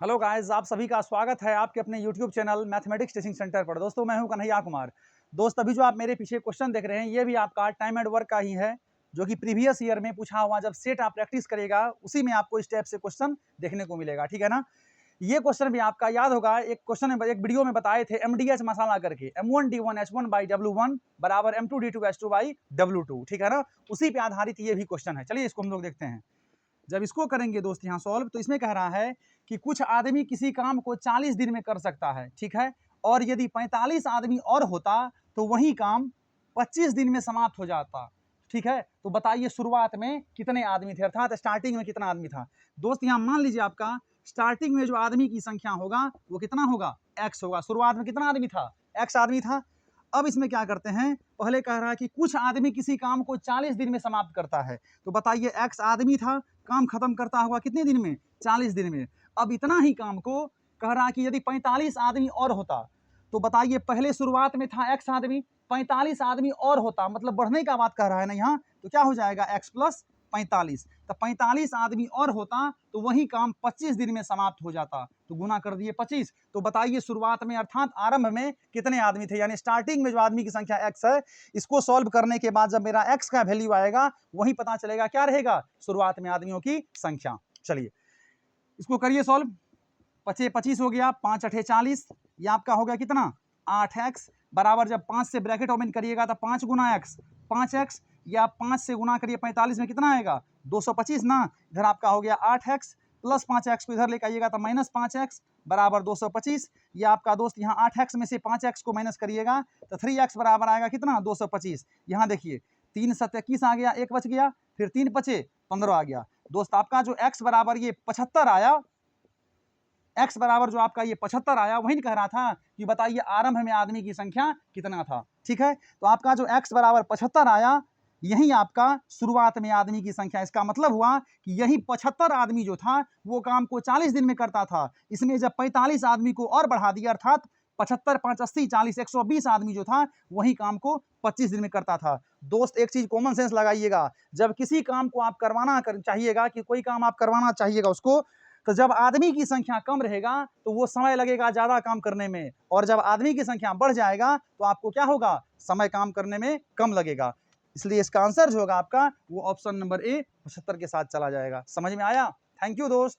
Hello guys, आप सभी का स्वागत है आपके अपने YouTube channel mathematics teaching centre पर। दोस्तों मैं हूं कन्हैया कुमार। दोस्त अभी जो आप मेरे पीछे क्वेश्चन देख रहे हैं ये भी आपका टाइम एंड वर्क का ही है, जो कि प्रीवियस ईयर में पूछा हुआ जब सेट आप प्रैक्टिस करेगा उसी में आपको इस टाइप से क्वेश्चन देखने को मिलेगा। ठीक है ना। ये क्वेश्चन भी आपका याद होगा, एक क्वेश्चन एक वीडियो में बताए थे एमडीएच मसाला करके, M1D1H1 बाई W1 बराबर M2D2H2 बाई W2। ठीक है ना, उसी पे आधारित ये भी क्वेश्चन है। चलिए इसको हम लोग देखते हैं। जब इसको करेंगे दोस्त यहाँ सॉल्व, तो इसमें कह रहा है कि कुछ आदमी किसी काम को 40 दिन में कर सकता है। ठीक है, और यदि 45 आदमी और होता तो वही काम 25 दिन में समाप्त हो जाता। ठीक है, तो बताइए शुरुआत में कितने आदमी थे, अर्थात स्टार्टिंग में कितना आदमी था। दोस्त यहाँ मान लीजिए आपका स्टार्टिंग में जो आदमी की संख्या होगा वो कितना होगा, x होगा। शुरुआत में कितना आदमी था, x आदमी था। अब इसमें क्या करते हैं, पहले कह रहा है कि कुछ आदमी किसी काम को 40 दिन में समाप्त करता है। तो बताइए x आदमी था, काम खत्म करता होगा कितने दिन में, 40 दिन में। अब इतना ही काम को कह रहा है कि यदि 45 आदमी और होता, तो बताइए पहले शुरुआत में था x आदमी, 45 आदमी और होता, मतलब बढ़ने का बात कह रहा है ना यहाँ, तो क्या हो जाएगा x प्लस 45। तो 45 आदमी और होता तो वही काम 25 दिन में समाप्त हो जाता। तो गुना कर दिए 25। तो बताइए शुरुआत में अर्थात आरंभ में कितने आदमी थे, यानी स्टार्टिंग में जो आदमी की संख्या x है, इसको सॉल्व करने के बाद जब मेरा x का वैल्यू आएगा वही पता चलेगा क्या रहेगा, शुरुआत में आदमियों की संख्या। चलिए इसको करिए सॉल्व। 25 हो गया, 5 अठे 40, ये आपका हो गया कितना 8x बराबर, जब 5 से ब्रैकेट ओपन करिएगा तो 5 गुना x 5x, या 5 से गुना करिए 45 में कितना आएगा 225 ना। इधर आपका हो गया 8x प्लस 5x को इधर लेकर आइएगा तो माइनस 5x बराबर 225। ये आपका दोस्त यहाँ 8x में से 5x को माइनस करिएगा तो 3x बराबर आएगा कितना 225। यहाँ देखिए 3 7 21 आ गया, एक बच गया, फिर 3 बचे 15 आ गया। दोस्त आपका जो x बराबर ये 75 आया, x बराबर जो आपका ये 75 आया, वही कह रहा था कि बताइए आरंभ में आदमी की संख्या कितना था। ठीक है, तो आपका जो x बराबर 75 आया, यही आपका शुरुआत में आदमी की संख्या। इसका मतलब हुआ कि यही 75 आदमी जो था वो काम को 40 दिन में करता था। इसमें जब 45 आदमी को और बढ़ा दिया, अर्थात 75 5 80 40 120 आदमी जो था वही काम को 25 दिन में करता था। दोस्त एक चीज कॉमन सेंस लगाइएगा, जब किसी काम को आप करवाना चाहिएगा, कि कोई काम आप करवाना चाहिएगा उसको, तो जब आदमी की संख्या कम रहेगा तो वो समय लगेगा ज्यादा काम करने में, और जब आदमी की संख्या बढ़ जाएगा तो आपको क्या होगा, समय काम करने में कम लगेगा। इसलिए इसका आंसर जो होगा आपका वो ऑप्शन नंबर ए 75 के साथ चला जाएगा। समझ में आया? थैंक यू दोस्त।